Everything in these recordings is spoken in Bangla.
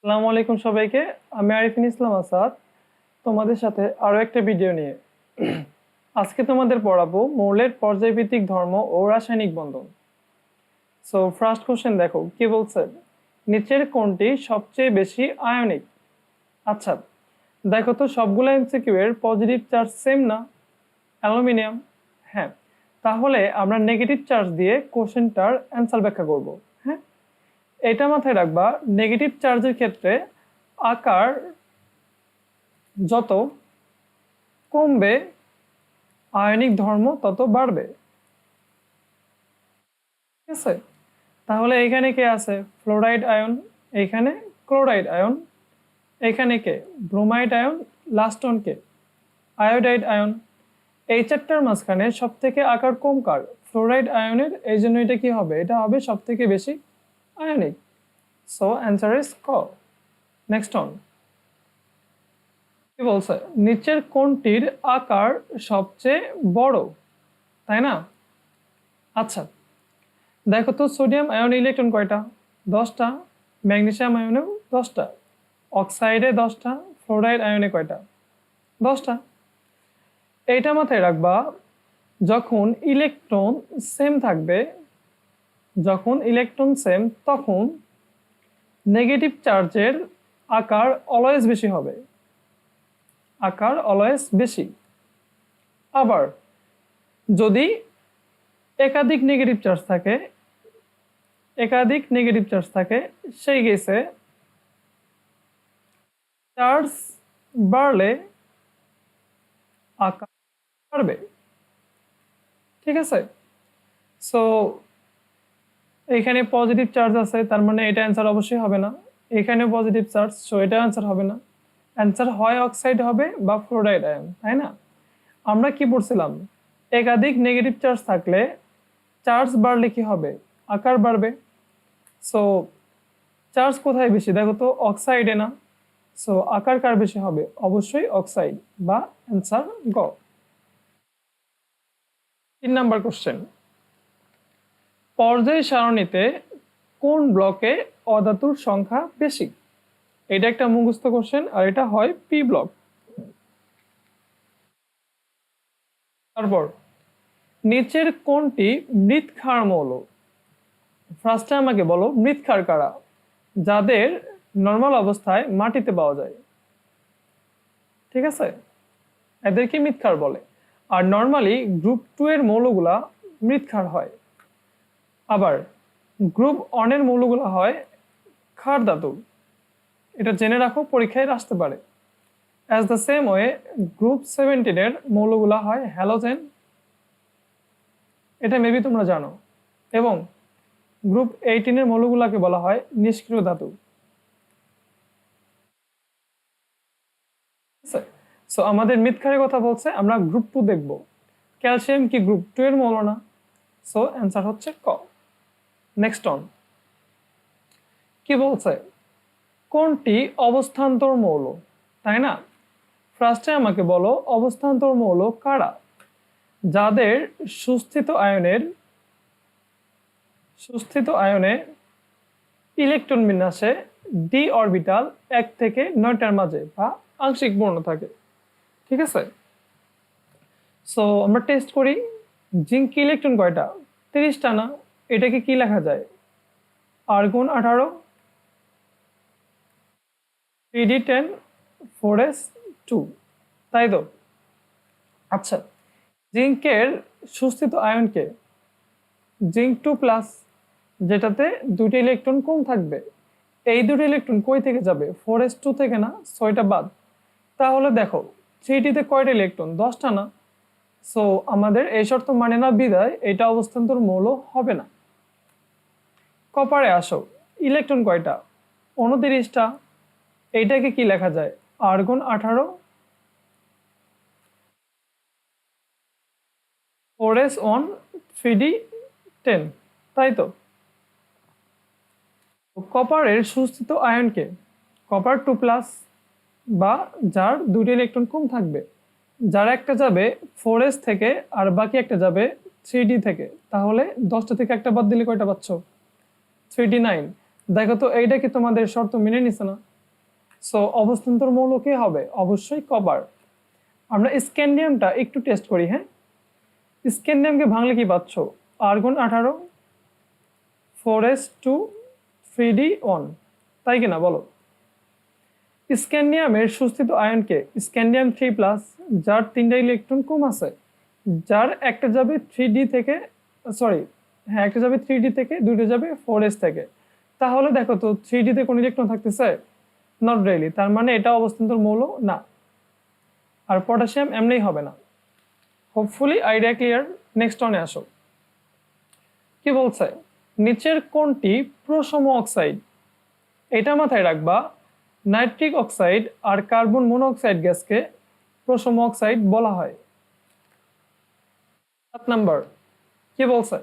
আসসালামু আলাইকুম সবাইকে। আমি আরিফিন ইসলাম আসাদ, তোমাদের সাথে আরো একটা ভিডিও নিয়ে। আজকে তোমাদের পড়াবো মৌলের পর্যায়ভিত্তিক ধর্ম ও রাসায়নিক বন্ধন। সো ফার্স্ট কোশ্চেন দেখো কি বলছে, নিচের কোনটি সবচেয়ে বেশি আয়নিক? আচ্ছা, দেখো তো সবগুলো এমসিকিউ এর পজিটিভ চার্জ সেম না, অ্যালুমিনিয়াম। হ্যাঁ, তাহলে আমরা নেগেটিভ চার্জ দিয়ে কোশ্চেনটার অ্যান্সার ব্যাখ্যা করব। হ্যাঁ, এটা মাথায় রাখবা, নেগেটিভ চার্জের ক্ষেত্রে আকার যত কমবে আয়নিক ধর্ম তত বাড়বে। ঠিক আছে, তাহলে এখানে কে আছে? ফ্লোরাইড আয়ন, এখানে ক্লোরাইড আয়ন, এখানে কে? ব্রোমাইড আয়ন, লাস্ট অন কে? Iodide ion. এই চারটার মাঝখানে সব থেকে আকার কম কার? ফ্লোরাইড আয়নের। এই জন্য এটা কি হবে? এটা হবে সব থেকে বেশি আয়নিক। সো অ্যান্সার ইজ ক। নেক্সট অন, কি বলছে, নিচের কোনটির আকার সবচেয়ে বড়? তাই না? আচ্ছা, দেখো তো সোডিয়াম আয়ন ইলেকট্রন কয়টা? 10টা। ম্যাগনেসিয়াম আয়নেও 10টা। অক্সাইডে 10টা। ফ্লোরাইড আয়নে কয়টা? 10টা। এইটা মাথায় রাখবা, যখন ইলেকট্রন সেম থাকবে, যখন ইলেকট্রন সেম তখন নেগেটিভ চার্জের আকার অলওয়েজ বেশি হবে, আকার অলওয়েজ বেশি। আবার যদি একাধিক নেগেটিভ চার্জ থাকে, একাধিক নেগেটিভ চার্জ থাকে, সেই কেসে চার্জ বাড়লে আকার বাড়বে। ঠিক আছে, সো এখানে পজিটিভ চার্জ আছে, তার মানে এটা অ্যান্সার অবশ্যই হবে না। এখানে পজিটিভ চার্জ, সো এটা অ্যান্সার হবে না। অ্যান্সার হয় অক্সাইড হবে বা ফ্লোরাইড আয়ন, তাই না? আমরা কি পড়ছিলাম, একাধিক নেগেটিভ চার্জ থাকলে চার্জ বাড়লে কি হবে? আকার বাড়বে। সো চার্জ কোথায় বেশি? দেখো তো অক্সাইডে না, সো আকার কার বেশি হবে? অবশ্যই অক্সাইড, বা অ্যান্সার গ। 3 নাম্বার কোশ্চেন, পর্যায় সারণীতে কোন ব্লকে অধাতুর সংখ্যা বেশি? এটা একটা মুখস্থ কোশ্চেন, আর এটা হয় পি ব্লক। তারপর নিচের কোনটি মৃৎক্ষার মৌল? ফার্স্টে আমাকে বলো মৃৎক্ষার কারা? যাদের নর্মাল অবস্থায় মাটিতে পাওয়া যায়। ঠিক আছে, এদেরকে মৃৎক্ষার বলে। আর নর্মালি গ্রুপ 2 এর মৌলগুলা মৃৎক্ষার হয়। আবার গ্রুপ 1 এর মৌলগুলা হয় ক্ষার ধাতু। এটা জেনে রাখো, পরীক্ষায় আসতে পারে। As the same way group 17 এর মৌলগুলা হয় হ্যালোজেন, এটা মেবি তোমরা জানো। এবং গ্রুপ 18 এর মৌলগুলাকে বলা হয় নিষ্ক্রিয় ধাতু। সো আমাদের মৃৎক্ষারের কথা বলছে, আমরা গ্রুপ 2 দেখব। ক্যালসিয়াম কি গ্রুপ 2 এর মৌল না? সো অ্যান্সার হচ্ছে ক। নেক্সট অন, কি বলছে, কোনটি অবস্থান্তর মৌল? তাই না? ফার্স্টে আমাকে বলো অবস্থান্তর মৌল কারা? যাদের সুস্থিত আয়নে ইলেকট্রন বিন্যাসে ডি অরবিটাল 1 থেকে 9টার মাঝে বা আংশিক পূর্ণ থাকে। ঠিক আছে, সো আমরা টেস্ট করি। জিঙ্ক ইলেকট্রন কয়টা? 30টা না? এটাকে কি লেখা যায়? আর্গন 18, 3d10, 4s2, তাই তো? আচ্ছা, জিঙ্কের সুস্থিত আয়নকে জিঙ্ক 2+, যেটাতে 2টি ইলেকট্রন কম থাকবে। এই 2টি ইলেকট্রন কই থেকে যাবে? 4s2 থেকে না, 6টা বাদ। তাহলে দেখো 3d-তে কয়টা ইলেকট্রন? 10টা না? সো আমাদের এই শর্ত মানে না, বিদায় এটা অবস্থান্তর মৌল হবে না। কপারে আসো, ইলেকট্রন কয়টা? 29টা। এইটাকে কি লেখা যায়? আর্গন 18, 4s1, 3d10, তাই তো? কপারের সুস্থিত আয়নকে কপার 2+, বা যার 2টি ইলেকট্রন কম থাকবে, যার একটা যাবে 4s থেকে আর বাকি একটা যাবে 3d থেকে। তাহলে 10টা থেকে একটা বাদ দিলে কয়টা পাচ্ছ? 3d9। দেখো তো এইটা কি তোমাদের শর্ত মেনে নিছে না? সো অবস্থান্তর মৌল কি হবে? অবশ্যই কপার। আমরা স্ক্যান্ডিয়ামটা একটু টেস্ট করি। হ্যাঁ, স্ক্যান্ডিয়ামকে ভাঙলে কি পাচ্ছ? আর্গন 18, 4s2, 3d1, তাই কিনা বলো? স্ক্যান্ডিয়ামের সুস্থিত আয়নকে স্ক্যান্ডিয়াম 3+, যার 3টা ইলেকট্রন কম আছে, যার একটা যাবে 3d থেকে, সরি হ্যাঁ একটা যাবে 3d থেকে, দুইটা যাবে 4s থেকে। তাহলে দেখো তো 3d তে কোন ইলেকট্রন থাকতেছে? নট রিয়েলি, তার মানে এটা অবস্থান্তর মৌল না। আর পটাশিয়াম এমনিই হবে না। Hopefully idea clear. নেক্সট অনে আসো। কি বলছে? নিচের কোনটি প্রসম অক্সাইড? এটা মাথায় রাখবা, নাইট্রিক অক্সাইড আর কার্বন মনোক্সাইড গ্যাসকে প্রসম অক্সাইড বলা হয়। 7 নাম্বার কি বলছে?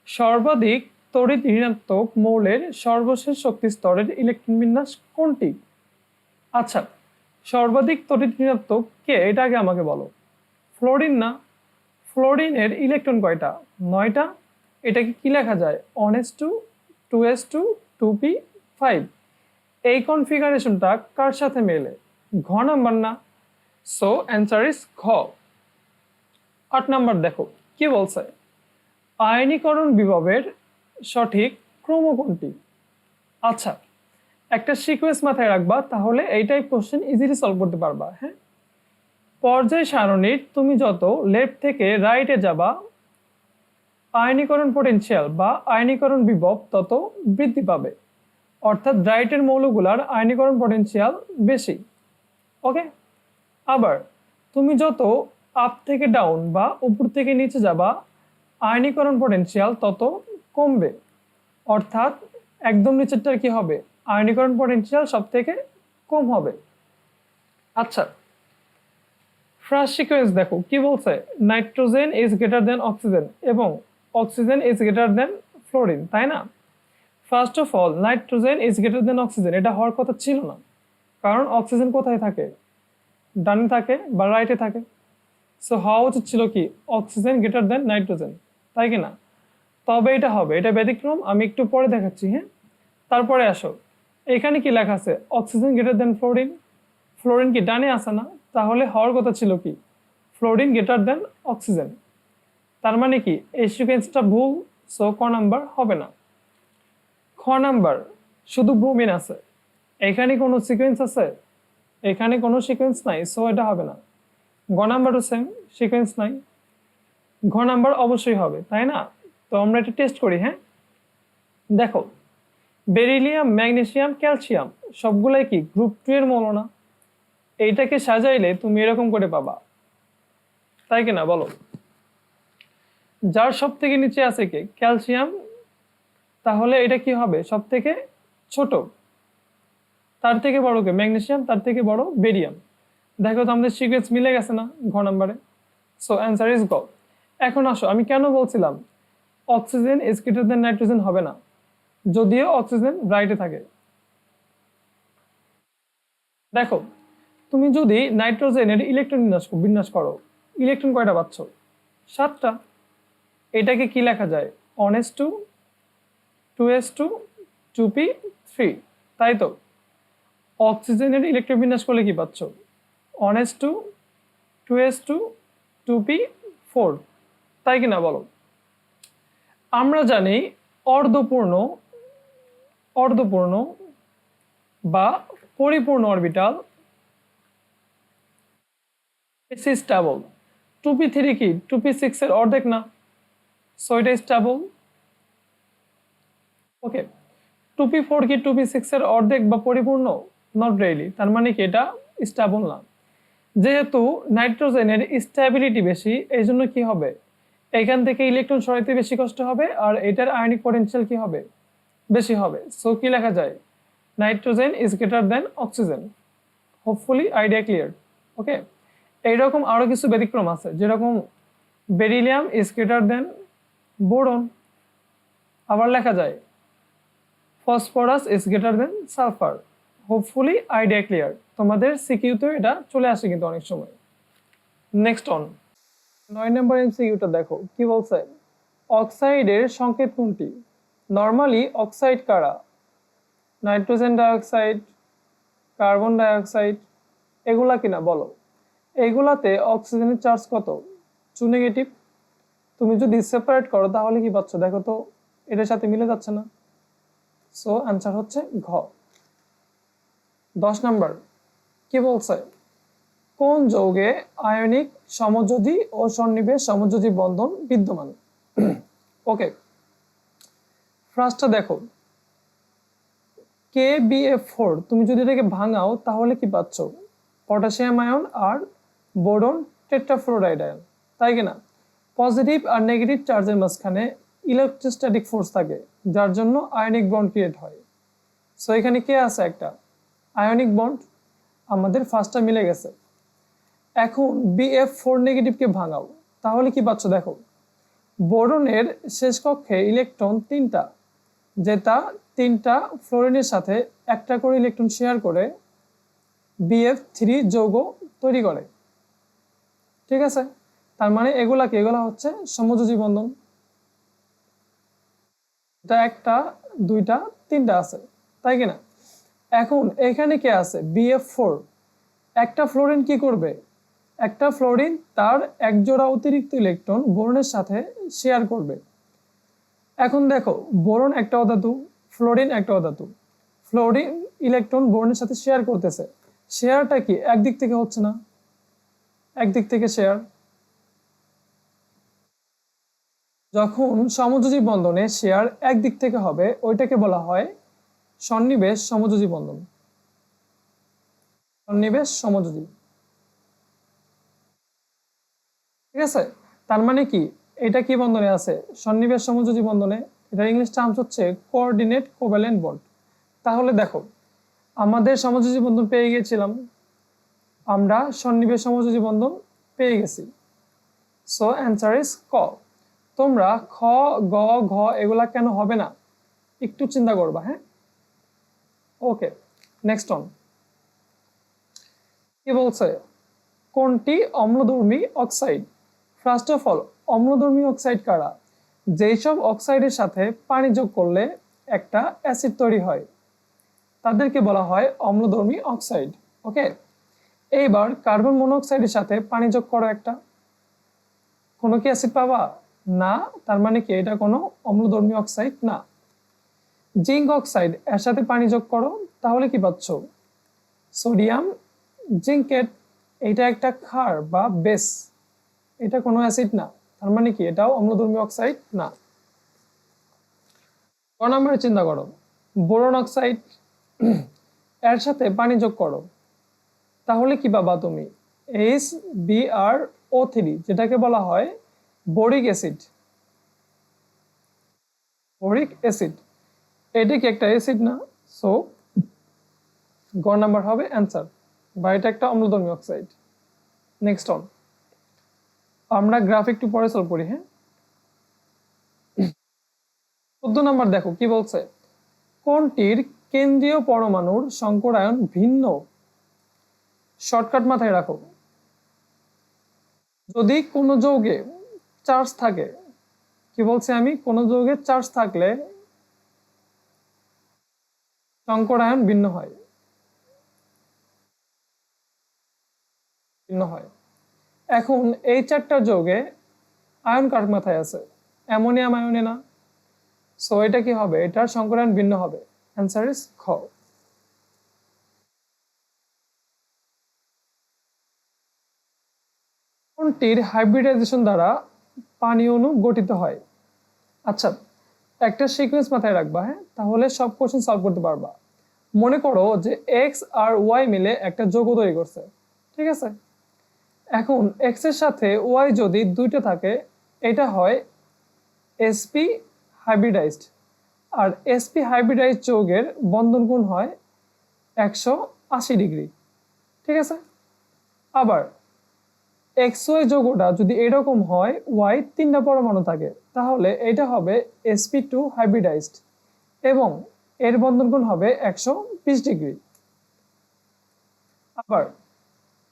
সর্বাধিক তড়িৎ ঋণাত্মক মৌলের সর্বশেষ শক্তি স্তরের ইলেকট্রন বিন্যাস কোনটি? আচ্ছা, সর্বাধিক তড়িৎ ঋণাত্মক কে, এটা আগে আমাকে বলো। ফ্লোরিন না? ফ্লোরিনের ইলেকট্রন কয়টা? 9টা। এটাকে কি লেখা যায়? 1s2, 2s2, 2p5। এই কনফিগারেশনটা কার সাথে মেলে? ঘ নাম্বার না? সো অ্যান্সার ইজ ঘ। 8 নাম্বার দেখো কি বলছে? আয়নীকরণ বিভবের সঠিক ক্রম কোনটি? আচ্ছা, একটা সিকোয়েন্স মাথায় রাখবা, তাহলে এই টাইপ কোশ্চেন ইজিলি সলভ করতে পারবা। হ্যাঁ, পর্যায় সারণীর তুমি যত লেফট থেকে রাইটে যাবা, আয়নীকরণ পটেনশিয়াল বা আয়নীকরণ বিভব তত বৃদ্ধি পাবে। অর্থাৎ রাইটের মৌলগুলার আয়নীকরণ পটেনশিয়াল বেশি। ওকে, আবার তুমি যত আপ থেকে ডাউন বা উপর থেকে নিচে যাবা, আয়নীকরণ পটেনশিয়াল তত কমবে। অর্থাৎ একদম নিচেরটার কি হবে? আয়নীকরণ পটেনশিয়াল সব থেকে কম হবে। আচ্ছা, ফার্স্ট সিকোয়েন্স দেখো কি বলছে? Nitrogen is greater than oxygen এবং oxygen is greater than fluorine, তাই না? First of all nitrogen is greater than oxygen, এটা হওয়ার কথা ছিল না। কারণ অক্সিজেন কোথায় থাকে? ডানে থাকে বা রাইটে থাকে। সো হওয়া উচিত ছিল কি? অক্সিজেন গ্রেটার দেন নাইট্রোজেন, তাই কি না? তবে এটা হবে, এটা ব্যতিক্রম, আমি একটু পরে দেখাচ্ছি। হ্যাঁ, তারপরে আসো, এখানে কি লেখা আছে? Oxygen greater than fluorine. Fluorine কি ডানে আসে না? তাহলে হওয়ার কথা ছিল কি? Fluorine greater than oxygen. তার মানে কি এই সিকোয়েন্সটা ভুল, সো ক নাম্বার হবে না। খ নাম্বার শুধু ব্রোমিন আছে, এখানে কোনো সিকোয়েন্স আছে? এখানে কোনো সিকোয়েন্স নাই, সো এটা হবে না। গ নাম্বারও সেম, সিকোয়েন্স নাই। ঘ নাম্বার অবশ্যই হবে, তাই না? তো আমরা এটা টেস্ট করি। হ্যাঁ, দেখো, বেরিলিয়াম, ম্যাগনেসিয়াম, ক্যালসিয়াম সবগুলাই কি গ্রুপ 2 এর মৌল না? এইটাকে সাজাইলে তুমি এরকম করে পাবা, তাই কিনা বলো? যার সব থেকে নিচে আছে কে? ক্যালসিয়াম। তাহলে এটা কি হবে? সব থেকে ছোট। তার থেকে বড় কে? ম্যাগনেসিয়াম। তার থেকে বড় বেরিয়াম। দেখো তো আমাদের সিকোয়েন্স মিলে গেছে না ঘ নাম্বারে? সো অ্যান্সার ইজ গ। এখন আসো, আমি কেন বলছিলাম oxygen is greater then nitrogen হবে না, যদিও অক্সিজেন রাইটে থাকে? দেখো, তুমি যদি নাইট্রোজেনের ইলেকট্রন বিন্যাস করো, ইলেকট্রন কয়টা পাচ্ছ? 7টা। এটাকে কি লেখা যায়? 1s2, 2s2, 2p3, তাই তো? অক্সিজেনের ইলেকট্রন বিন্যাস করলে কি পাচ্ছ? 1s2, 2s2, 2p4, তাই কিনা বলো? আমরা জানি অর্ধপূর্ণ অর্ধপূর্ণ বা পরিপূর্ণ অরবিটাল স্টেবল। 2p3 কি 2p6 এর অর্ধেক না? সো এটা স্টেবল। ওকে, 2p4 কি 2p6 এর অর্ধেক বা পরিপূর্ণ? নট রিয়েলি, তার মানে কি এটা স্টেবল না। যেহেতু নাইট্রোজেনের স্টেবিলিটি বেশি, এই জন্য কি হবে? এখান থেকে ইলেকট্রন সরাইতে বেশি কষ্ট হবে, আর এটার আয়নিক পটেনশিয়াল কি হবে? বেশি হবে। সো কি লেখা যায়? Nitrogen is greater than oxygen. Hopefully idea clear. Okay, এইরকম আরো কিছু ব্যতিক্রম আছে, যেরকম beryllium is greater than boron. আবার লেখা যায় phosphorus is greater than sulphur. Hopefully idea clear. তোমাদের সিকিউতে এটা চলে আসে কিন্তু অনেক সময়। নেক্সট অন 9 নম্বর এমসিকিউটা দেখো কি বলছে? অক্সাইডের সংকেত কোনটি? নর্মালি অক্সাইড কারা? নাইট্রোজেন ডাইঅক্সাইড, কার্বন ডাইঅক্সাইড, এগুলা কিনা বলো? এইগুলাতে অক্সিজেনের চার্জ কত? 2 নেগেটিভ। তুমি যদি সেপারেট করো তাহলে কি পাচ্ছ দেখো তো, এটার সাথে মিলে যাচ্ছে না। সো অ্যান্সার হচ্ছে ঘ। 10 নাম্বার কি বলছে? কোন যৌগে আয়নিক সমযোজী ও সন্নিবেশ সমযোজী বন্ধন বিদ্যমান? ওকে, ফার্স্টটা দেখো, KBF4 তুমি যদি এটাকে ভাঙাও তাহলে কি পাচ্ছ? পটাশিয়াম আয়ন আর বোরন টেট্রাফ্লোরাইড আয়ন, তাই কিনা? পজিটিভ আর নেগেটিভ চার্জের মাঝখানে ইলেকট্রোস্ট্যাটিক ফোর্স থাকে, যার জন্য আয়নিক বন্ড ক্রিয়েট হয়। সো এখানে কে আছে? একটা আয়নিক বন্ড। আমাদের ফার্স্টটা মিলে গেছে। এখন BF4 নেগেটিভকে ভাঙাও, তাহলে কি পাচ্ছ দেখো, বোরনের শেষ কক্ষে ইলেকট্রন 3টা, যেটা 3টা ফ্লোরিনের সাথে একটা করে ইলেকট্রন শেয়ার করে BF3 যৌগ তৈরি করে। ঠিক আছে, তার মানে এগুলা হচ্ছে সমযোজী বন্ধন। এটা একটা, দুইটা, 3টা আছে, তাই কিনা? এখন এখানে কে আছে? BF4। একটা ফ্লোরিন কি করবে? একটা ফ্লোরিন তার এক জোড়া অতিরিক্ত ইলেকট্রন বোরনের সাথে শেয়ার করবে। এখন দেখো, বোরন একটা অধাতু, ফ্লোরিন একটা অধাতু। ফ্লোরিন ইলেকট্রন বোরনের সাথে শেয়ার করতেছে। শেয়ারটা কি একদিক থেকে হচ্ছে না? একদিক থেকে শেয়ার। যখন সমযোজী বন্ধনে শেয়ার একদিক থেকে হবে ওইটাকে বলা হয় সন্নিবেশ সমযোজী বন্ধন। সন্নিবেশ সমযোজী। ঠিক আছে, তার মানে কি এটা কি বন্ধনে আছে? সন্নিবেশ সমযোজী বন্ধনে। এটা ইংলিশ টার্মস হচ্ছে কোঅর্ডিনেট কোভ্যালেন্ট বন্ড। তাহলে দেখো, আমাদের সমযোজী বন্ধন পেয়ে গিয়েছিলাম, আমরা সন্নিবেশ সমযোজী বন্ধন পেয়ে গেছি। সো অ্যান্সার ইজ ক। তোমরা খ, গ, ঘ এগুলা কেন হবে না একটু চিন্তা করবা। হ্যাঁ, ওকে, নেক্সট অন। কি বলছে? কোনটি অম্লধর্মী অক্সাইড? ফার্স্ট অফ অল, অম্লধর্মী অক্সাইড কারা? যেসব অক্সাইডের সাথে পানি যোগ করলে একটা অ্যাসিড তৈরি হয় তাদেরকে বলা হয় অম্লধর্মী অক্সাইড। ওকে, এইবার কার্বন মনোক্সাইডের সাথে পানি যোগ করো একটা, কোনো কি অ্যাসিড পাবা? না, তার মানে কি এটা কোনো অম্লধর্মী অক্সাইড না। জিঙ্ক অক্সাইড এর সাথে পানি যোগ করো, তাহলে কি পাচ্ছ? সোডিয়াম জিঙ্কেট। এটা একটা ক্ষার বা বেস, এটা কোনো অ্যাসিড না, তার মানে কি এটাও অম্লধর্মী অক্সাইড না। ক নম্বরে চিন্তা করো, বোরন অক্সাইড এর সাথে পানি যোগ করো, তাহলে কি পাবা তুমি? HBrO3, যেটাকে বলা হয় বোরিক অ্যাসিড। বোরিক অ্যাসিড, এটা কি একটা অ্যাসিড না? সো গ নাম্বার হবে অ্যান্সার, বা এটা একটা অম্লধর্মী অক্সাইড। নেক্সট অন, আমরা গ্রাফ একটু পরে সলভ করি। হ্যাঁ, 14 নাম্বার দেখো কি বলছে? কোনটির কেন্দ্রীয় পরমাণুর সংকরায়ন ভিন্ন? শর্টকাট মাথায় রাখো, যদি কোনো যৌগে চার্জ থাকে, কি বলছে আমি, কোনো যৌগে চার্জ থাকলে সংকরায়ন ভিন্ন হয়। ভিন্ন হয়। এখন এই 4টা যৌগে আয়ন কার মাথায় আছে? অ্যামোনিয়াম আয়নে না। সো এটা কি হবে? এটার সংকরায়ন ভিন্ন হবে। অ্যান্সার ইজ খ। কোনটির হাইব্রিডাইজেশন দ্বারা পানি অণু গঠিত হয়? আচ্ছা, একটা সিকোয়েন্স মাথায় রাখবা। হ্যাঁ, তাহলে সব কোশ্চেন সলভ করতে পারবা। মনে করো যে এক্স আর ওয়াই মিলে একটা যৌগ তৈরি করছে। ঠিক আছে, এখন এক্স এর সাথে ওয়াই যদি দুইটা থাকে, এটা হয় sp হাইব্রিডাইজড। আর sp হাইব্রিডাইজড যৌগের বন্ধন কোণ হয় 180 ডিগ্রি। ঠিক আছে, আবার XY যৌগটা যদি এরকম হয়, Y 3টা পরমাণু থাকে, তাহলে এটা হবে sp2 হাইব্রিডাইজড এবং এর বন্ধন কোণ হবে 120 ডিগ্রি। আবার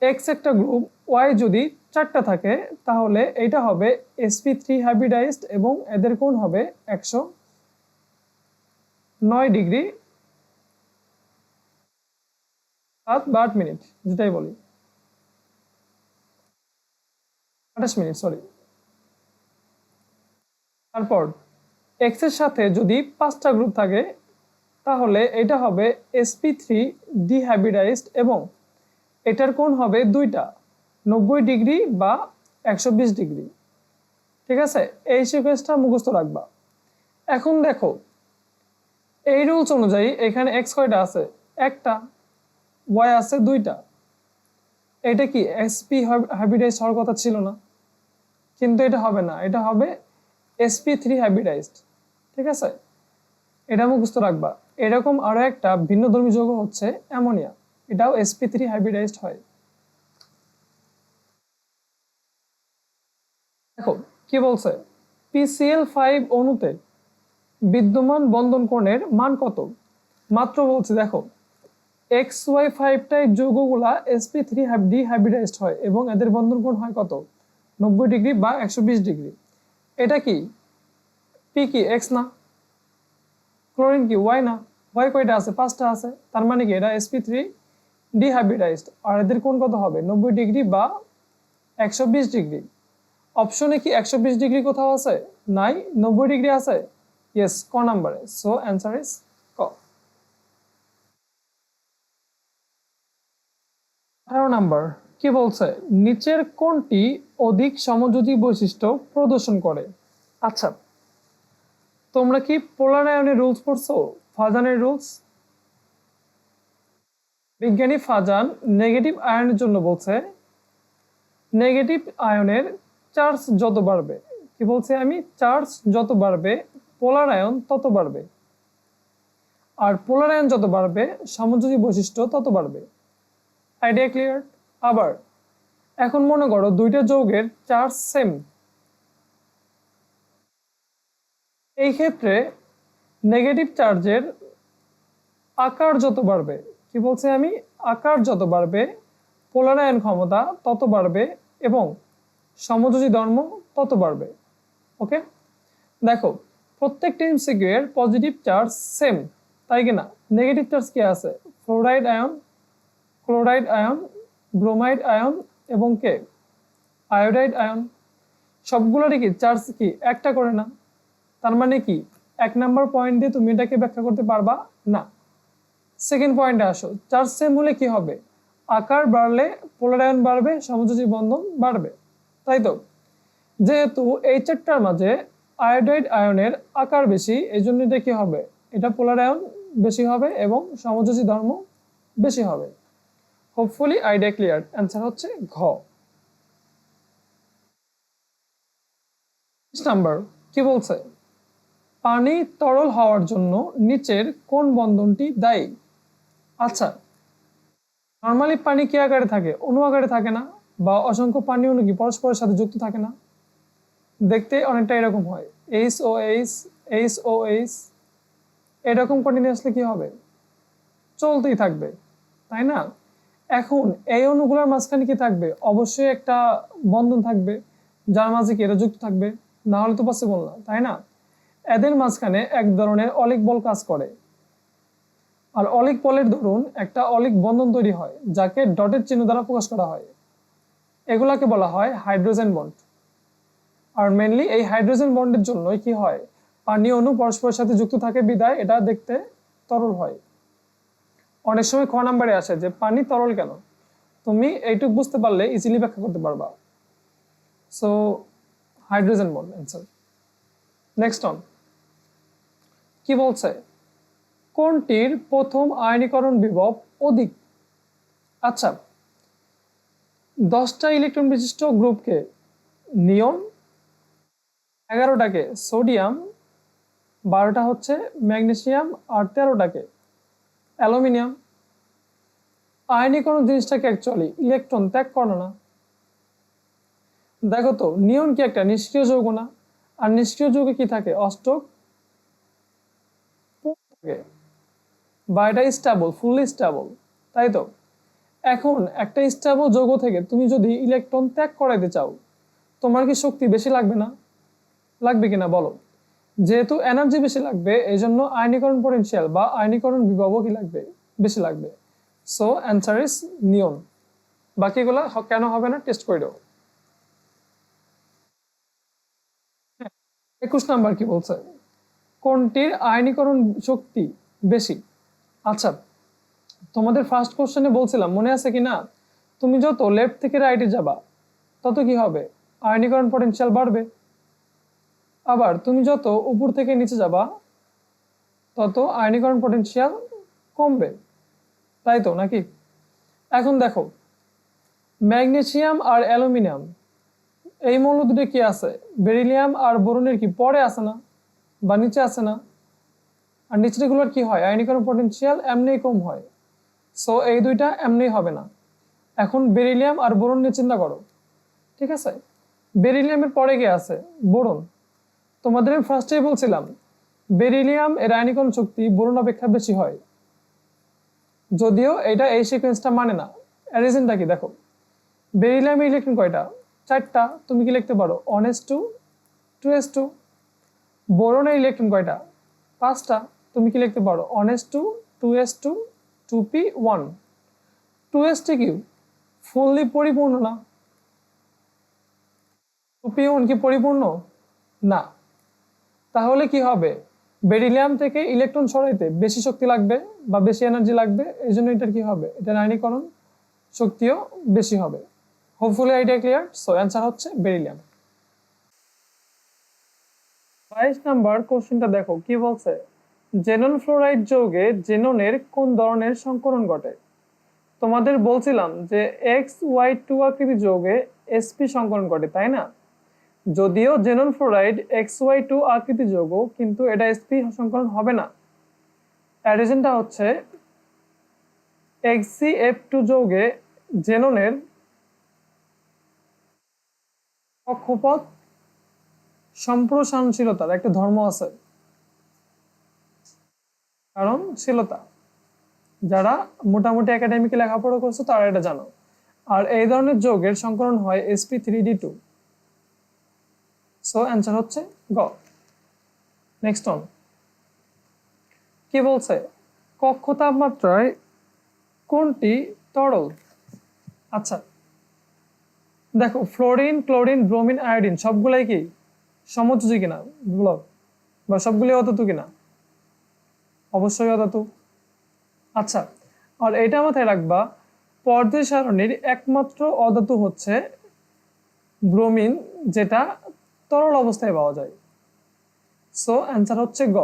X একটা গ্রুপ, Y যদি 4টা থাকে, তাহলে এটা হবে sp3 হাইব্রিডাইজড এবং এদের কোণ হবে 109 ডিগ্রি 7 বা 8 মিনিট, যেটাই বলি, 28 মিনিট, সরি। তারপর এক্স এর সাথে যদি 5টা গ্রুপ থাকে তাহলে এটা হবে sp3 ডিহাইব্রিডাইজড এবং এটার কোণ হবে দুইটা, 90 ডিগ্রি বা 120 ডিগ্রি। ঠিক আছে, এই সিকোয়েন্সটা মুখস্থ রাখবা। এখন দেখো এই রুলস অনুযায়ী এখানে এক্স কয়টা আছে? একটা। ওয়াই আছে দুইটা। এটা কি sp হাইব্রিডাইজড হওয়ার কথা ছিল না? কিন্তু এটা হবে না, এটা হবে sp3 হাইব্রিডাইজড। ঠিক আছে, এটা মুখস্থ রাখবা। এরকম আরো একটা ভিন্নধর্মী যৌগ হচ্ছে অ্যামোনিয়া, এটাও sp3 হাইব্রিডাইজড হয়। দেখো কি বলছে, PCl5 অণুতে বিদ্যমান বন্ধন কোণের মান কত? মাত্র বলছে দেখো XY5 টাইপ যৌগগুলা sp3 ডিহাইব্রিডাইজড হয় এবং এদের বন্ধন কোণ হয় কত? 90 ডিগ্রি বা 120 ডিগ্রি। এটা কি পি কি এক্স না? ক্লোরিন কি ওয়াই না? ওয়াই কয়টা আছে? 5টা আছে। তার মানে কি এটা sp3 ডিহাইব্রিডাইজড, আর এদের কোণ কত হবে? 90 ডিগ্রি বা 120 ডিগ্রি। অপশনে কি 120 ডিগ্রি কোথাও আছে? নাই। 90 ডিগ্রি আছে? ইয়েস, ক নাম্বারে। সো অ্যান্সার ইজ ক। 18 নাম্বার কি বলছে, নিচের কোনটি অধিক সমযোজী বৈশিষ্ট্য প্রদর্শন করে? আচ্ছা, তোমরা কি পোলার আয়নের রুলস পড়ছো? ফাজানের রুলস। বিজ্ঞানী ফাজান নেগেটিভ আয়নের জন্য বলছে নেগেটিভ আয়নের চার্জ যত বাড়বে, কি বলছে আমি, চার্জ যত বাড়বে পোলার আয়ন তত বাড়বে, আর পোলার আয়ন যত বাড়বে সমযোজী বৈশিষ্ট্য তত বাড়বে। Idea clear? আবার এখন মনে করো দুইটা যৌগের চার্জ সেম। এই ক্ষেত্রে নেগেটিভ চার্জের আকার যত বাড়বে, কি বলছে আমি, আকার যত বাড়বে পোলার আয়ন ক্ষমতা তত বাড়বে এবং সমযোজী ধর্ম তত বাড়বে। ওকে, দেখো প্রত্যেকটা এমসিকিউ এর পজিটিভ চার্জ সেম, তাই কিনা? নেগেটিভ চার্জ কি আছে? Fluoride ion, chloride ion, bromide ion এবং কে আয়োডাইড আয়ন। সবগুলোরই কি চার্জ কি একটা করে না? তার মানে কি 1 নাম্বার পয়েন্ট দিয়ে তুমি এটাকে ব্যাখ্যা করতে পারবা না। সেকেন্ড পয়েন্টে আসো, চার্জ সেম হলে কি হবে? আকার বাড়লে পোলার আয়ন বাড়বে, সমযোজী বন্ধন বাড়বে, তাই তো? যেহেতু এই চারটার মাঝে আয়োডাইড আয়নের আকার বেশি, এই জন্য এটা কি হবে? এটা পোলার আয়ন বেশি হবে এবং সমযোজী ধর্ম বেশি হবে। Hopefully idea clear. অ্যান্সার হচ্ছে ঘ। নাম্বার কি বলছে, পানি তরল হওয়ার জন্য নিচের কোন বন্ধনটি দায়ী? আচ্ছা, নর্মালি পানি কি আকারে থাকে? অণু আকারে থাকে না? বা অসংখ্য পানি অণু কি পরস্পরের সাথে যুক্ত থাকে না? দেখতে অনেকটা এরকম হয়, HOH HOH, এরকম কন্টিনিউয়াসলি কি হবে? চলতেই থাকবে, তাই না? এখন এই অণুগুলোর মাঝখানে কি থাকবে? অবশ্যই একটা বন্ধন থাকবে যার মাঝে কি এরা যুক্ত থাকবে, না হলে তো পসিবল না, তাই না? এদের মাঝখানে এক ধরনের অলিক বল কাজ করে, আর অলিক বলের দরুন একটা অলিক বন্ধন তৈরি হয় যাকে ডটের চিহ্ন দ্বারা প্রকাশ করা হয়। এগুলাকে বলা হয় হাইড্রোজেন বন্ড। আর মেনলি এই হাইড্রোজেন বন্ডের জন্যই কি হয়, পানি অণু পরস্পরের সাথে যুক্ত থাকে বিধায় এটা দেখতে তরল হয়। অনেক সময় খ নাম্বারে আসে যে পানি তরল কেন, তুমি এইটুকু বুঝতে পারলে ইজিলি ব্যাখ্যা করতে পারবা। So hydrogen bond answer. Next one কি বলছে, কোনটির প্রথম আয়নীকরণ বিভব অধিক? আচ্ছা, 10টা ইলেকট্রন বিশিষ্ট গ্রুপকে নিয়ন, 11টাকে সোডিয়াম, 12টা হচ্ছে ম্যাগনেসিয়াম আর 13টাকে অ্যালুমিনিয়াম। আয়নীকরণ জিনিসটাকে অ্যাকচুয়ালি ইলেকট্রন ত্যাগ করে না। দেখো তো নিয়ন কি একটা নিষ্ক্রিয় যৌগ না? আর নিষ্ক্রিয় যৌগে কি থাকে? অষ্টক থাকে, বা এটা স্টেবল, ফুললি স্টেবল, তাই তো? এখন একটা স্টেবল যৌগ থেকে তুমি যদি ইলেকট্রন ত্যাগ করাইতে চাও, তোমার কি শক্তি বেশি লাগবে না? লাগবে কিনা বলো? যেহেতু এনার্জি বেশি লাগবে, এই জন্য আয়নীকরণ পটেনশিয়াল বা আয়নীকরণ বিভবও কি লাগবে? বেশি লাগবে। সো অ্যান্সার ইজ নিয়ন। বাকিগুলো কেন হবে না টেস্ট করে দাও। 21 নাম্বার কি বলছে, কোনটির আয়নীকরণ শক্তি বেশি? আচ্ছা, তোমাদের ফার্স্ট কোশ্চেনে বলছিলাম মনে আছে কি না, তুমি যত লেফট থেকে রাইটে যাবা তত কি হবে, আয়নীকরণ পটেনশিয়াল বাড়বে। আবার তুমি যত উপর থেকে নিচে যাবা তত আয়নীকরণ পটেনশিয়াল কমবে, তাই তো নাকি? এখন দেখো, ম্যাগনেসিয়াম আর অ্যালুমিনিয়াম এই মৌল দুটো কি আছে, বেরিলিয়াম আর বোরনের কি পরে আছে না বা নিচে আছে না? আর নিচেরগুলোর কি হয়, আয়নীকরণ পটেনশিয়াল এমনি কম হয়। সো এই দুইটা এমনি হবে না। এখন বেরিলিয়াম আর বোরন নিয়ে চিন্তা করো, ঠিক আছে? বেরিলিয়ামের পরে কি আছে, বোরন। তোমাদের আমি ফার্স্টেই বলছিলাম বেরিলিয়াম এর আয়নীকরণ শক্তি বোরন অপেক্ষা বেশি হয়, যদিও এটা এই সিকোয়েন্সটা মানে না। রিজনটা কি দেখো, বেরিলিয়ামের ইলেকট্রন কয়টা, 4টা, তুমি কি লিখতে পারো 1s2 2s2। বোরনের ইলেকট্রন কয়টা, 5টা, তুমি কি লিখতে পারো 1s2 2s2 2p1। 2s2 কি ফুললি পরিপূর্ণ না, 2p1 কি পরিপূর্ণ না? তাহলে কি হবে, বেরিলিয়াম থেকে ইলেকট্রন সরাইতে বেশি শক্তি লাগবে বা বেশি এনার্জি লাগবে, এই জন্য এটার কি হবে, এটার আয়নীকরণ শক্তিও বেশি হবে। Hopefully idea clear. So answer হচ্ছে বেরিলিয়াম। 22 নাম্বার কোশ্চেনটা দেখো কি বলছে, জেনন ফ্লোরাইড যৌগে জেননের কোন ধরনের সংকরণ ঘটে? তোমাদের বলছিলাম যে XY2 আকৃতি যৌগে sp সংকরণ ঘটে, তাই না? যদিও জেনন ফ্লোরাইড XY2 আকৃতি যৌগ, কিন্তু এটা sp সংকরণ হবে না। রিজনটা হচ্ছে XeF2 যৌগে জেননের কক্ষপথ সম্প্রসারণশীলতার একটা ধর্ম আছে, কারণ শীলতা, যারা মোটামুটি একাডেমিকে লেখাপড়া করছে তারা এটা জানো। আর এই ধরনের যৌগের সংকরণ হয় sp3d2। সো অ্যান্সার হচ্ছে গ। নেক্সট অন কি বলছে, কক্ষ তাপমাত্রায় কোনটি তরল? আচ্ছা দেখো, ফ্লোরিন ক্লোরিন ব্রোমিন আয়োডিন সবগুলাই কি সমযোজী কিনা বলো, বা সবগুলি অধাতু কিনা? অবশ্যই অধাতু। আচ্ছা, আর এটা মাথায় রাখবা, পর্যায় সারণীর একমাত্র অধাতু হচ্ছে ব্রোমিন, যেটা তরল অবস্থায় পাওয়া যায়। সো অ্যান্সার হচ্ছে গ।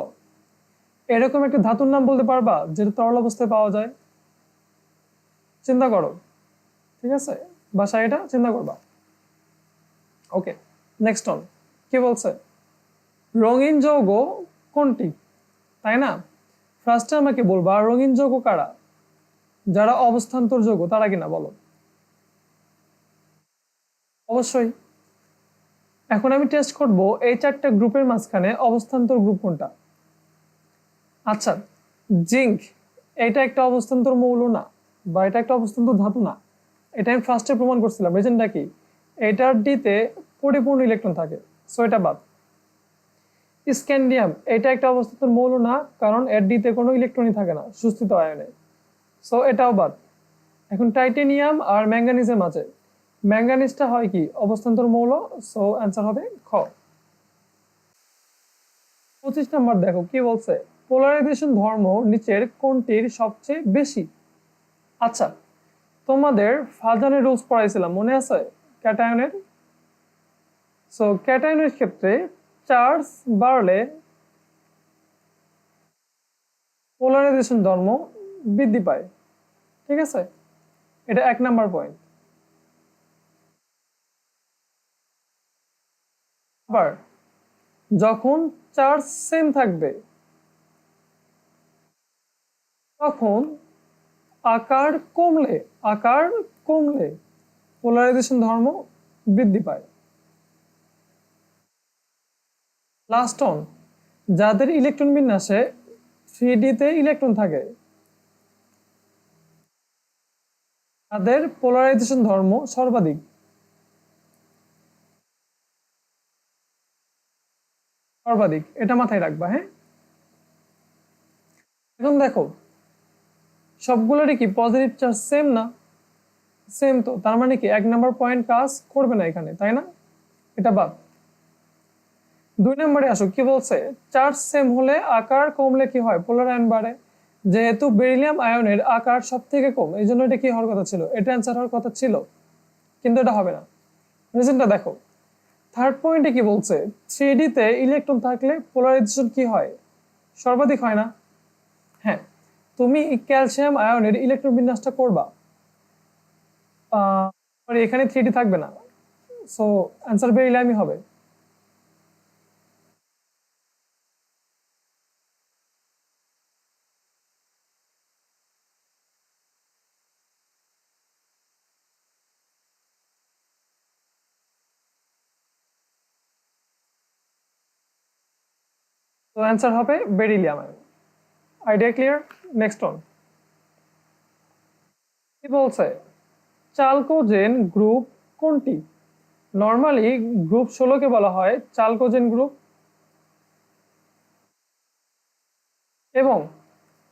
এরকম একটা ধাতুর নাম বলতে পারবা যেটা তরল অবস্থায় পাওয়া যায়? চিন্তা করো, ঠিক আছে, বাসায় এটা চিন্তা করবা। ওকে, নেক্সট অন কি বলছে, রঙিন যৌগ কোনটি? তাই না? ফার্স্টে আমাকে বলবা রঙিন যৌগ কারা, যারা অবস্থান্তর যৌগ তারা কিনা বলো। অবশ্যই। এখন আমি টেস্ট করব এই 4টা গ্রুপের মাঝখানে অবস্থান্তর গ্রুপ কোনটা। আচ্ছা, জিঙ্ক এটা একটা অবস্থান্তর মৌল না, বা এটা একটা অবস্থান্তর ধাতু না। এটা আমি ফার্স্টে প্রমাণ করছিলাম। রিজনটা কি, এটার ডিতে পরিপূর্ণ ইলেকট্রন থাকে, সো এটা বাদ। স্ক্যান্ডিয়াম এটা একটা অবস্থান্তর মৌল না, কারণ এর ডিতে কোনো ইলেকট্রনই থাকে না সুস্থিত আয়নে, সো এটাও বাদ। এখন টাইটেনিয়াম আর ম্যাঙ্গানিজের মাঝে, ম্যাঙ্গানিজটা হয় কি অবস্থান্তর মৌল, সো অ্যান্সার হবে খ। 25 নম্বর দেখো কি বলছে, পোলারাইজেশন ধর্ম নিচের কোনটির সবচেয়ে বেশি? আচ্ছা, তোমাদের ফাজানের রুলস পড়াইছিলাম মনে আছে ক্যাটায়নের? সো ক্যাটায়নের ক্ষেত্রে চার্জ বাড়লে পোলারাইজেশন ধর্ম বৃদ্ধি পায়, ঠিক আছে? এটা 1 নাম্বার পয়েন্ট। আবার যখন চার্জ সেম থাকবে তখন আকার কমলে পোলারাইজেশন ধর্ম বৃদ্ধি পায়। লাস্ট অন, যাদের ইলেকট্রন বিন্যাসে 3D-তে ইলেকট্রন থাকে তাদের পোলারাইজেশন ধর্ম সর্বাধিক। এটা মাথায় রাখবা, হ্যাঁ? এখন দেখো, সবগুলোরই কি পজিটিভ চার্জ সেম না? সেম, তো তার মানে কি 1 নাম্বার পয়েন্ট কাজ করবে না এখানে, তাই না? এটা বাদ। 2 নম্বরে আসো, কি বলছে? চার্জ সেম হলে আকার কমলে কি হয়? পোলার আয়ন বাড়ে। যেহেতু বেরিলিয়াম আয়নের আকার সব থেকে কম, এই জন্য এটা কি হওয়ার কথা ছিল? এটা অ্যান্সার হওয়ার কথা ছিল, কিন্তু এটা হবে না। রিজনটা দেখো। থার্ড পয়েন্টে কি বলছে? 3D তে ইলেকট্রন থাকলে পোলারাইজেশন কি হয়? সর্বাধিক হয় না? হ্যাঁ, তুমি ক্যালসিয়াম আয়নের ইলেকট্রন বিন্যাসটা করবা, এখানে 3D থাকবে না, সো অ্যান্সার বেরিলিয়ামই হবে। তো অ্যান্সার হবে beryllium ion. Idea clear? Next one. কি বলছে? চালকোজেন গ্রুপ কোনটি? নর্মালি গ্রুপ 16 কে বলা হয় চালকোজেন গ্রুপ, এবং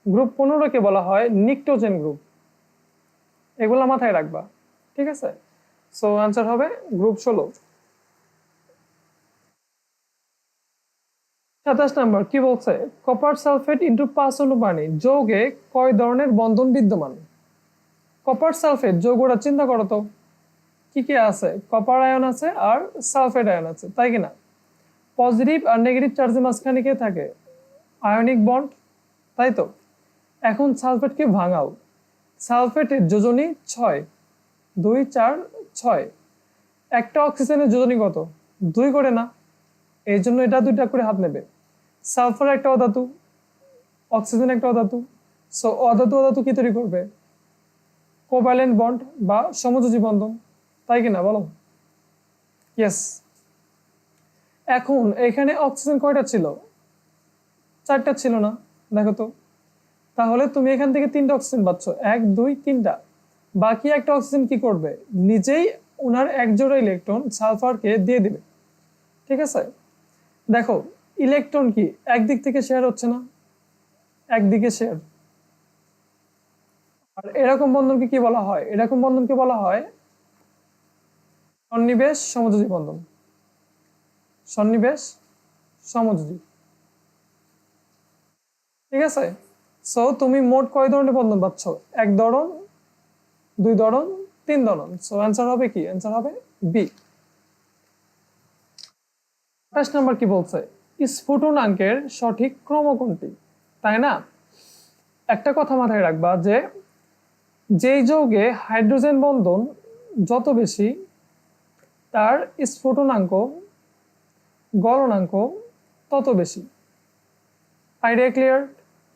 গ্রুপ 15 কে বলা হয় নিকটোজেন গ্রুপ। এগুলো মাথায় রাখবা, ঠিক আছে? সো অ্যান্সার হবে গ্রুপ 16। 27 নম্বর কি বলছে? কপার সালফেট ইন্টু 5 অণু পানি যৌগে কয় ধরনের বন্ধন বিদ্যমান? কপার সালফেট যৌগটা চিন্তা করো তো, কি কি আছে? কপার আয়ন আছে আর সালফেট আয়ন আছে, তাই কিনা? পজিটিভ আর নেগেটিভ চার্জের মাঝখানে কে থাকে? আয়নিক বন্ড, তাই তো। এখন সালফেটকে ভাঙাও। সালফেটের যোজনী 6, 2 4 6। একটা অক্সিজেনের যোজনী কত? 2 করে না? এই জন্য এটা 2টা করে হাত নেবে। সালফার একটা অধাতু, অক্সিজেন একটা অধাতু, সো অধাতু অধাতু কি তৈরি করবে? কোভ্যালেন্ট বন্ড বা সমযোজী বন্ধন, তাই কিনা বলো? ইয়েস। এখন এখানে অক্সিজেন কয়টা ছিল? 4টা ছিল না? দেখো তো। তাহলে তুমি এখান থেকে 3টা অক্সিজেন পাচ্ছ, 1 2 3টা। বাকি একটা অক্সিজেন কি করবে? নিজেই ওনার এক জোড়া ইলেকট্রন সালফারকে দিয়ে দিবে, ঠিক আছে? দেখো, ইলেকট্রন কি একদিক থেকে শেয়ার হচ্ছে না? একদিকে শেয়ার। আর এরকম বন্ধনকে কি বলা হয়? এরকম বন্ধনকে বলা হয় সন্নিবেশ সমযোজী বন্ধন। সন্নিবেশ সমযোজী, ঠিক আছে? সো তুমি মোট কয় ধরনের বন্ধন পাচ্ছ? 1 ধরন, 2 ধরন, 3 ধরন। সো অ্যান্সার হবে কি? অ্যান্সার হবে বি। 28 নম্বর কি বলছে? স্ফুটনাঙ্কের সঠিক ক্রম কোনটি? তাই না? একটা কথা মাথায় রাখবা যে যেই যৌগে হাইড্রোজেন বন্ধন যত বেশি, তার স্ফুটনাঙ্ক গলনাঙ্ক তত বেশি। Idea clear?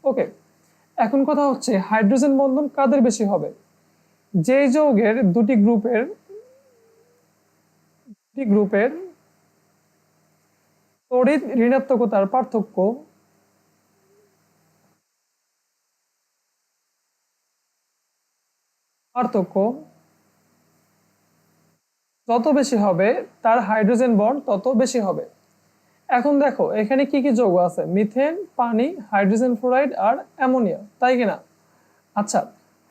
ওকে। এখন কথা হচ্ছে হাইড্রোজেন বন্ধন কাদের বেশি হবে? যেই যৌগের দুটি গ্রুপের তড়িৎ ঋণাত্মকতার পার্থক্য যত বেশি হবে, তার হাইড্রোজেন বন্ড তত বেশি হবে। এখন দেখো এখানে কি কি যৌগ আছে? মিথেন, পানি, হাইড্রোজেন ফ্লোরাইড আর অ্যামোনিয়া, তাই কিনা? আচ্ছা,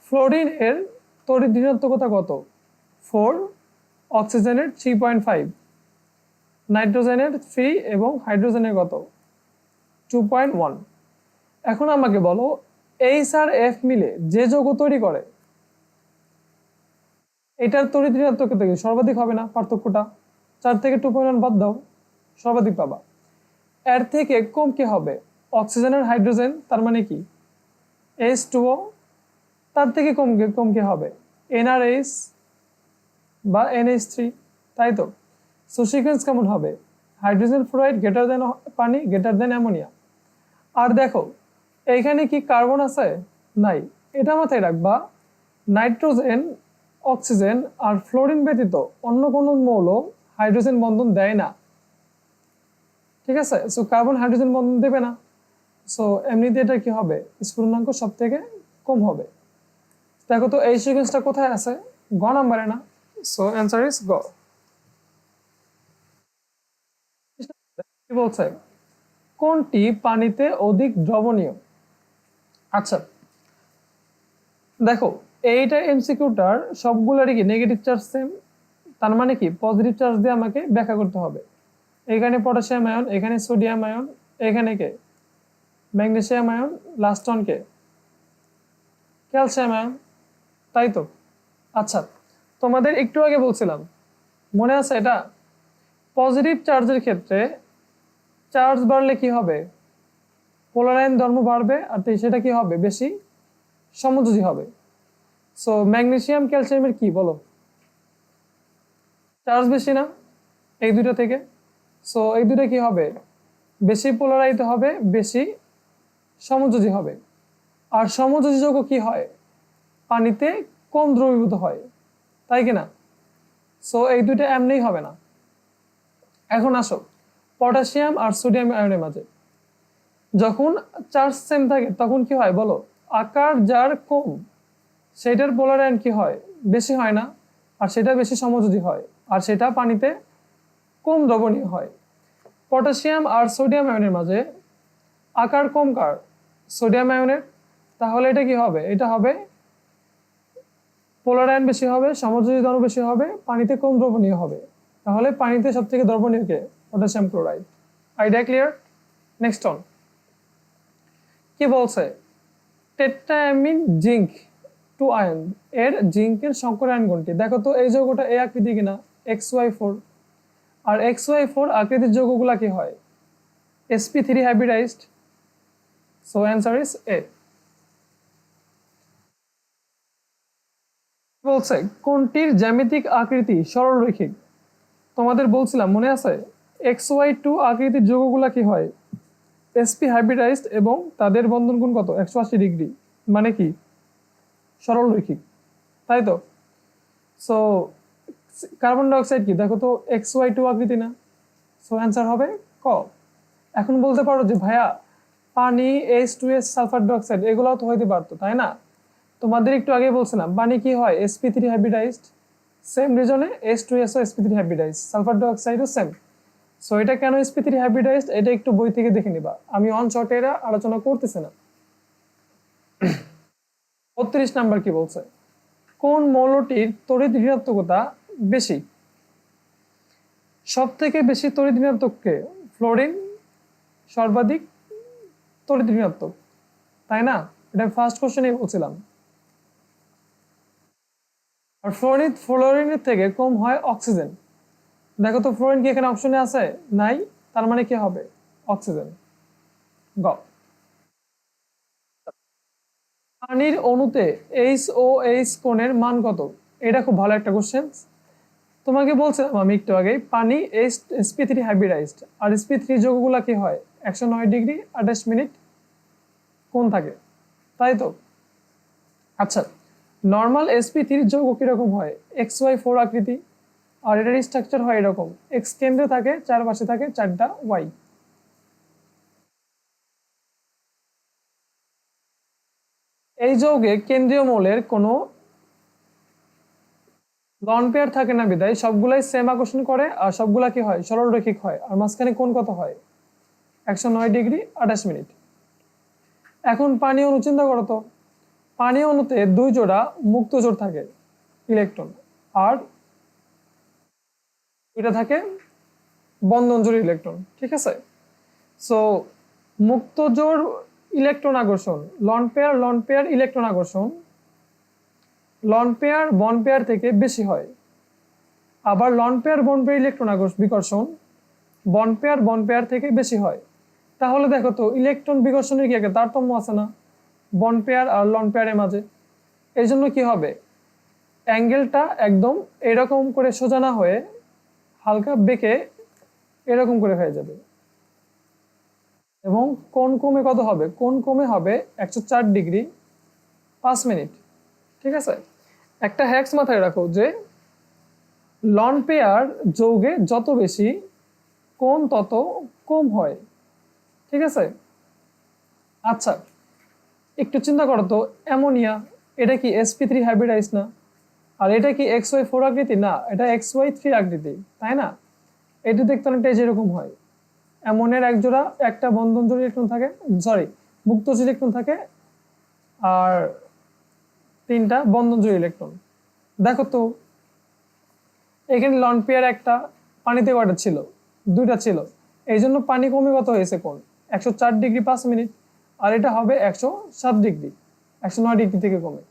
ফ্লোরিন এর তড়িৎ ঋণাত্মকতা কত? 4, অক্সিজেনের 3.5, নাইট্রোজেনের 3 এবং হাইড্রোজেনের কত? 2.1। এখন আমাকে বলো, এইচ আর এফ মিলে যে যৌগ তৈরি করে, এটার তড়িৎ ঋণাত্মকতা কি সর্বাধিক হবে না? পার্থক্যটা 4 থেকে 2.1 বাদ দাও, সর্বাধিক পাবা। এর থেকে কম কি হবে? অক্সিজেনের হাইড্রোজেন, তার মানে কি H2O। তার থেকে কম কি হবে? NRH বা NH3, তাই তো। সো সিকোয়েন্স কেমন হবে? হাইড্রোজেন ফ্লোরাইড গ্রেটার দেন পানি গ্রেটার দেন অ্যামোনিয়া। আর দেখো এইখানে কি কার্বন আছে? নাই। এটা মাথায় রাখবা, নাইট্রোজেন, অক্সিজেন আর ফ্লোরিন ব্যতীত অন্য কোনো মৌল হাইড্রোজেন বন্ধন দেয় না, ঠিক আছে? সো কার্বন হাইড্রোজেন বন্ধন দেবে না, সো এমনিতে এটা কি হবে? স্ফুটনাঙ্ক সব থেকে কম হবে। দেখো তো এই সিকোয়েন্সটা কোথায় আছে? গ নাম্বারে না? সো অ্যান্সার ইজ গ। কি বলছে? কোনটি পানিতে অধিক দ্রবণীয়? আচ্ছা, দেখো এইটা এমসিকিউটার সবগুলোরই কি নেগেটিভ চার্জ সেম, তার মানে কি পজিটিভ চার্জ দিয়ে আমাকে ব্যাখ্যা করতে হবে। এখানে পটাশিয়াম আয়ন, এখানে সোডিয়াম আয়ন, এখানে কে ম্যাগনেসিয়াম আয়ন, লাস্ট অন কে ক্যালসিয়াম আয়ন, তাই তো। আচ্ছা, তোমাদের একটু আগে বলছিলাম, মনে আছে এটা, পজিটিভ চার্জের ক্ষেত্রে চার্জ বাড়লে কি হবে, পোলার আয়ন ধর্ম বাড়বে, আর সেটা কি হবে, বেশি সমযোজী হবে। সো ম্যাগনেসিয়াম ক্যালসিয়ামের কি বলো, চার্জ বেশি না এই দুটো থেকে। সো এই দুটো কি হবে, বেশি পোলারাইজড হবে, বেশি সমযোজী হবে। আর সমযোজী যৌগ কি হয়, পানিতে কম দ্রবীভূত হয়, তাই কি না? সো এই দুইটা এমনিই হবে না। এখন আসো পটাশিয়াম আর সোডিয়াম আয়নের মাঝে যখন চার্জ সেম থাকে তখন কি হয় বলো, আকার যার কম সেটার পোলার আয়ন কি হয়, বেশি হয় না, আর সেটা বেশি সমযোজী হয়, আর সেটা পানিতে কম দ্রবণীয় হয়। পটাশিয়াম আর সোডিয়াম আয়নের মাঝে আকার কম কার, সোডিয়াম আয়নের, তাহলে এটা কি হবে, এটা হবে পোলার আয়ন বেশি হবে, সমযোজী ধর্ম বেশি হবে, পানিতে কম দ্রবণীয় হবে। তাহলে পানিতে সব থেকে দ্রবণীয় কে, potassium chloride. Idea clear? Next one কি বলছে, টেট্রাঅ্যামিন জিঙ্ক টু আয়ন এর জিঙ্কের সংকর আয়ন কোনটি? দেখো তো এই যৌগটা এই আকৃতি কিনা, XY4, আর XY4 আকৃতির যৌগগুলা কি হয়, sp3 hybridized। So answer is a. বলছে কোনটির জ্যামিতিক আকৃতি সরলরৈখিক? তোমাদের বলছিলাম মনে আছে, XY2 আকৃতির যৌগগুলা কি হয়, sp হাইব্রিডাইজড, এবং তাদের বন্ধন কোণ কত, 180 ডিগ্রি, মানে কি সরলরৈখিক, তাই তো। সো কার্বন ডাইঅক্সাইড কি, দেখো তো XY2 আকৃতি না, সো অ্যান্সার হবে ক। এখন বলতে পারো যে ভাইয়া পানি, H2S, সালফার ডাইঅক্সাইড এগুলোও তো হইতে পারতো, তাই না? তোমাদের একটু আগে বলছিলাম পানি কি হয়, sp3 হাইব্রিডাইজড, সেম রিজনে H2S ও sp3 হাইব্রিডাইজড, সালফার ডাইঅক্সাইডও সেম। সো এটা কেন sp3 হাইব্রিডাইজড, এটা একটু বই থেকে দেখে নিবা, আমি অন শর্টে এরা আলোচনা করতেছি না। 32 নাম্বার কি বলছে, কোন মৌলটির তড়িৎ ঋণাত্মকতা বেশি? সব থেকে বেশি তড়িৎ ঋণাত্মক কে, ফ্লোরিন সর্বাধিক তড়িৎ ঋণাত্মক, তাই না? এটা ফার্স্ট কোশ্চেনেই বলছিলাম। আর ফ্লোরিনের থেকে কম হয় অক্সিজেন। দেখো তো ফ্লোরিন কি এখানে অপশনে আছে, নাই, তার মানে কি হবে, অক্সিজেন। গ, পানির অণুতে HOH কোণের মান কত? এটা খুব ভালো একটা কোশ্চেন। তোমাকে বলছিলাম আমি একটু আগে, পানি sp3 হাইব্রিডাইজড, আর sp3 যৌগগুলা কি হয়, 109 ডিগ্রি 28 মিনিট কোণ থাকে, তাই তো। আচ্ছা, নর্মাল sp3 যৌগ কিরকম হয়, XY4 আকৃতি, আর এটার স্ট্রাকচার হয় এরকম, এক্স কেন্দ্রে থাকে, চারপাশে থাকে চারটা ওয়াই। এই যৌগে কেন্দ্রীয় মৌলের কোনো লন পেয়ার থাকে না বিদায় সবগুলাই সেম আকর্ষণ করে, আর সবগুলা কি হয়, সরলরৈখিক হয়, আর মাঝখানে কোণ কত হয়, 109 ডিগ্রি 28 মিনিট। এখন পানি অণু চিন্তা করো তো, পানি অণুতে 2 জোড়া মুক্ত জোড় থাকে ইলেকট্রন, আর এটা থাকে বন্ধন জোড় ইলেকট্রন, ঠিক আছে। সো মুক্ত জোড় ইলেকট্রন আকর্ষণ, লন পেয়ার ইলেকট্রন আকর্ষণ লন পেয়ার বন পেয়ার থেকে বেশি হয়, আবার লন পেয়ার বন পেয়ার ইলেকট্রন বিকর্ষণ বন পেয়ার থেকে বেশি হয়। তাহলে দেখো তো ইলেকট্রন বিকর্ষণের কি একটা তারতম্য আছে না বন পেয়ার আর লন পেয়ারের মাঝে, এই জন্য কি হবে, অ্যাঙ্গেলটা একদম এরকম করে সোজা না হয়ে হালকা বেঁকে এরকম করে হয়ে যাবে, এবং কোণ কমে কত হবে, কোণ কমে হবে 104 ডিগ্রি 5 মিনিট, ঠিক আছে। একটা হ্যাক্স মাথায় রাখো যে লন পেয়ার যৌগে যত বেশি কোণ তত কম হয়, ঠিক আছে। আচ্ছা, একটু চিন্তা করো তো, অ্যামোনিয়া এটা কি sp3 হাইব্রিডাইজ না, আর এটা কি XY4 আকৃতি না, এটা XY3 আকৃতি, তাই না? এটা দেখতে অনেকটা যেরকম হয়, অ্যামোনিয়ার এক জোড়া একটা বন্ধন জোড় ইলেকট্রন থাকে, সরি মুক্ত ইলেকট্রন থাকে, আর তিনটা বন্ধনজয়ী ইলেকট্রন। দেখো তো এখানে লন পেয়ার একটা, পানিতে কয়টা ছিল? দুইটা ছিল। এই জন্য পানি কমে কত হয়েছে কোণ? 104°5'। আর এটা হবে 107°, 109° থেকে কমে।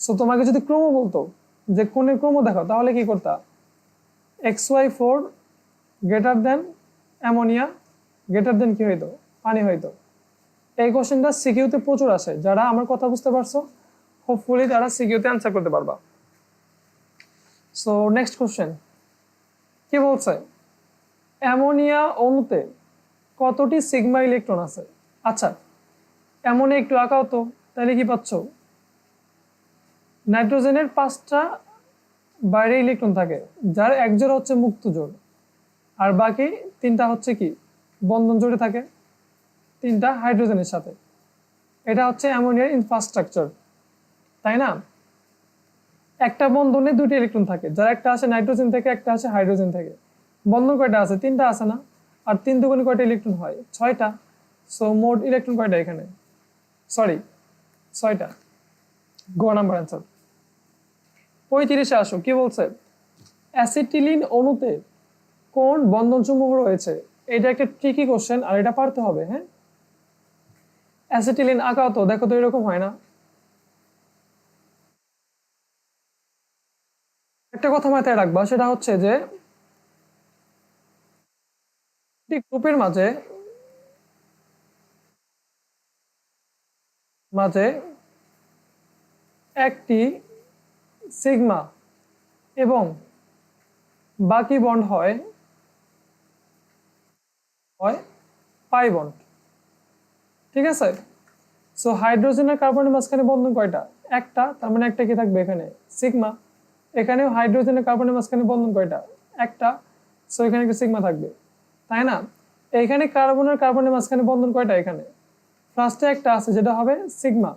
সো তোমাকে যদি ক্রম বলতো যে কোণের ক্রম দেখো, তাহলে কি করতা? XY4 greater than ammonia greater than কি হইতো? পানি হইতো। এই কোশ্চেনটা সিকিউতে প্রচুর আসে। যারা আমার কথা বুঝতে পারছো, হোপফুলি তারা সিকিউতে অ্যান্সার করতে পারবা। সো নেক্সট কোশ্চেন কি বলছে? অ্যামোনিয়া অণুতে কতটি সিগমা ইলেকট্রন আছে? আচ্ছা, অ্যামোনিয়া একটু আঁকাও তো, তাহলে কি পাচ্ছ? নাইট্রোজেনের 5টা বাইরে ইলেকট্রন থাকে, যার এক জোড়া হচ্ছে মুক্ত জোড়, আর বাকি 3টা হচ্ছে কি বন্ধন জোড়ে থাকে, 3টা হাইড্রোজেনের সাথে। এটা হচ্ছে অ্যামোনিয়ার ইনফ্রাস্ট্রাকচার, তাই না? একটা বন্ধনে 2টি ইলেকট্রন থাকে, যার একটা আসে নাইট্রোজেন থেকে, একটা আসে হাইড্রোজেন থেকে। বন্ধন কয়টা আছে? 3টা আছে না? আর 3 দুগুণে কয়টা ইলেকট্রন হয়? 6টা। সো মোট ইলেকট্রন কয়টা এখানে? সরি, 6টা। গো নাম্বার অ্যান্সার। 35-এ আসো, কি বলছে? অ্যাসিটিলিন অণুতে কোন বন্ধনসমূহ রয়েছে? এটা একটা ট্রিকি কোশ্চেন, আর এটা পারতে হবে। হ্যাঁ, অ্যাসিটিলিন আঁকাও তো, দেখো তো এরকম হয় না? একটা কথা মাথায় রাখবা, সেটা হচ্ছে যে গ্রুপের মাঝে মাঝে একটি সিগমা এবং বাকি বন্ড হয় পাই বন্ড। ঠিক আছে? সো হাইড্রোজেন আর কার্বনের মাঝখানে বন্ধন কয়টা? একটা, তার মানে একটা কি থাকবে এখানে? সিগমা। এখানেও হাইড্রোজেন আর কার্বনের মাঝখানে বন্ধন কয়টা? একটা। সো এখানে একটা সিগমা থাকবে, তাই না? এইখানে কার্বন আর কার্বনের মাঝখানে বন্ধন কয়টা? এখানে ফার্স্টে একটা আছে, যেটা হবে সিগমা।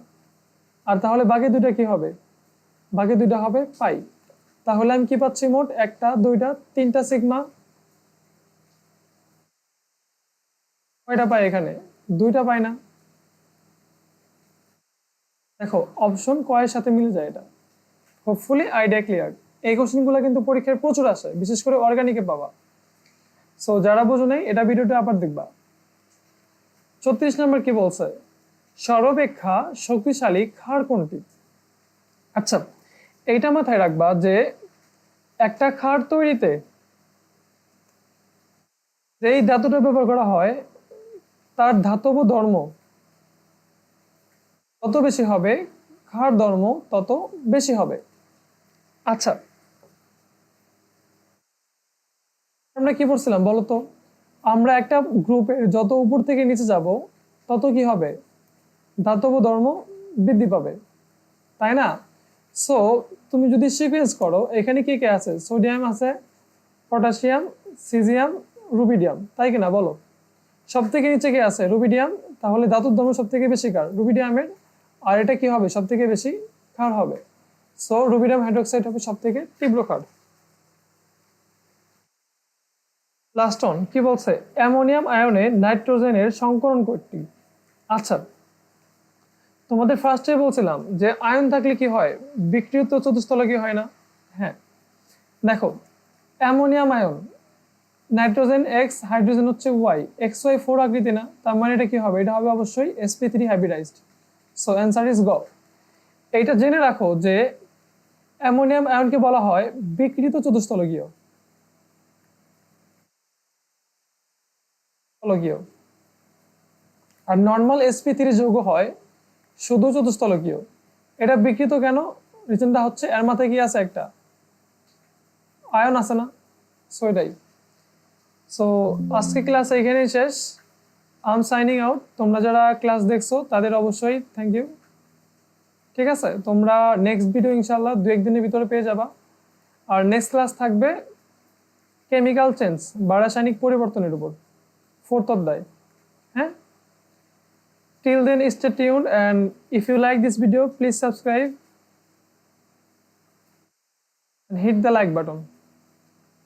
আর তাহলে বাকি দুইটা কি হবে? বাকি দুইটা হবে পাই। তাহলে আমি কি পাচ্ছি? মোট একটা, দুইটা, 3টা সিগমা। কয়টা পাই এখানে? 2টা পাই না? দেখো অপশন কয়ের সাথে মিলে যায় এটা। Hopefully idea clear. এই কোশ্চেনগুলো কিন্তু পরীক্ষায় প্রচুর আসে, বিশেষ করে অর্গানিকে পাবা। সো যারা বোঝো নাই, এটা ভিডিওটা আবার দেখবা। 34 নম্বর কি বলছে? সর্বাপেক্ষা শক্তিশালী ক্ষার কোনটি? আচ্ছা, এইটা মাথায় রাখবা যে একটা ক্ষার তৈরিতে যেই ধাতুটা ব্যবহার করা হয়, তার ধাতব ধর্ম তত বেশি হবে, ক্ষার ধর্ম তত বেশি হবে। আচ্ছা, আমরা কি পড়ছিলাম বলতো? আমরা একটা গ্রুপের যত উপর থেকে নিচে যাব, তত কি হবে? ধাতব ধর্ম বৃদ্ধি পাবে, তাই না? সো তুমি যদি সিকোয়েন্স করো, এখানে কি কি আছে? সোডিয়াম আছে, পটাশিয়াম, সিজিয়াম, রুবিডিয়াম, তাই কিনা বলো? সব থেকে নিচে কি আছে? রুবিডিয়াম। তাহলে ধাতুর ধর্ম সব থেকে বেশি কার? রুবিডিয়ামের। আর এটা কি হবে? সব থেকে বেশি ক্ষার হবে। সো রুবিডিয়াম হাইড্রোক্সাইড হবে সব থেকে তীব্র ক্ষার। লাস্ট অন কি বলছে? অ্যামোনিয়াম আয়নে নাইট্রোজেনের সংকরণ কোডটি। আচ্ছা, তোমাদের ফার্স্টে বলছিলাম যে আয়ন থাকলে কি হয়? বিক্রিয়িত চতুস্থলকী হয় না? হ্যাঁ, দেখো ammonium ion, nitrogen x, hydrogen হচ্ছে ওয়াই, XY4 আকৃতি না? তার মানে এটা কি হবে? এটা হবে অবশ্যই sp3 hybridised. So answer is গ। এইটা জেনে রাখো যে অ্যামোনিয়াম আয়নকে বলা হয় বিকৃত চতুস্থলকীয়। আর নর্মাল sp3 যৌগ হয় শুধু চতুস্থলকীয়। এটা বিকৃত কেন? রিজনটা হচ্ছে এর মাথায় কি আছে? একটা আয়ন আছে না? সো এটাই। সো আজকে ক্লাস এখানেই শেষ। I am signing out. তোমরা যারা ক্লাস দেখছো তাদের অবশ্যই থ্যাংক ইউ। ঠিক আছে, তোমরা নেক্সট ভিডিও ইনশাল্লাহ 2-1 দিনের ভিতরে পেয়ে যাবা। আর নেক্সট ক্লাস থাকবে কেমিক্যাল চেঞ্জ বা রাসায়নিক পরিবর্তনের উপর, 4th অধ্যায়। হ্যাঁ, till then stay tuned, and if you like this video please subscribe and hit the like button.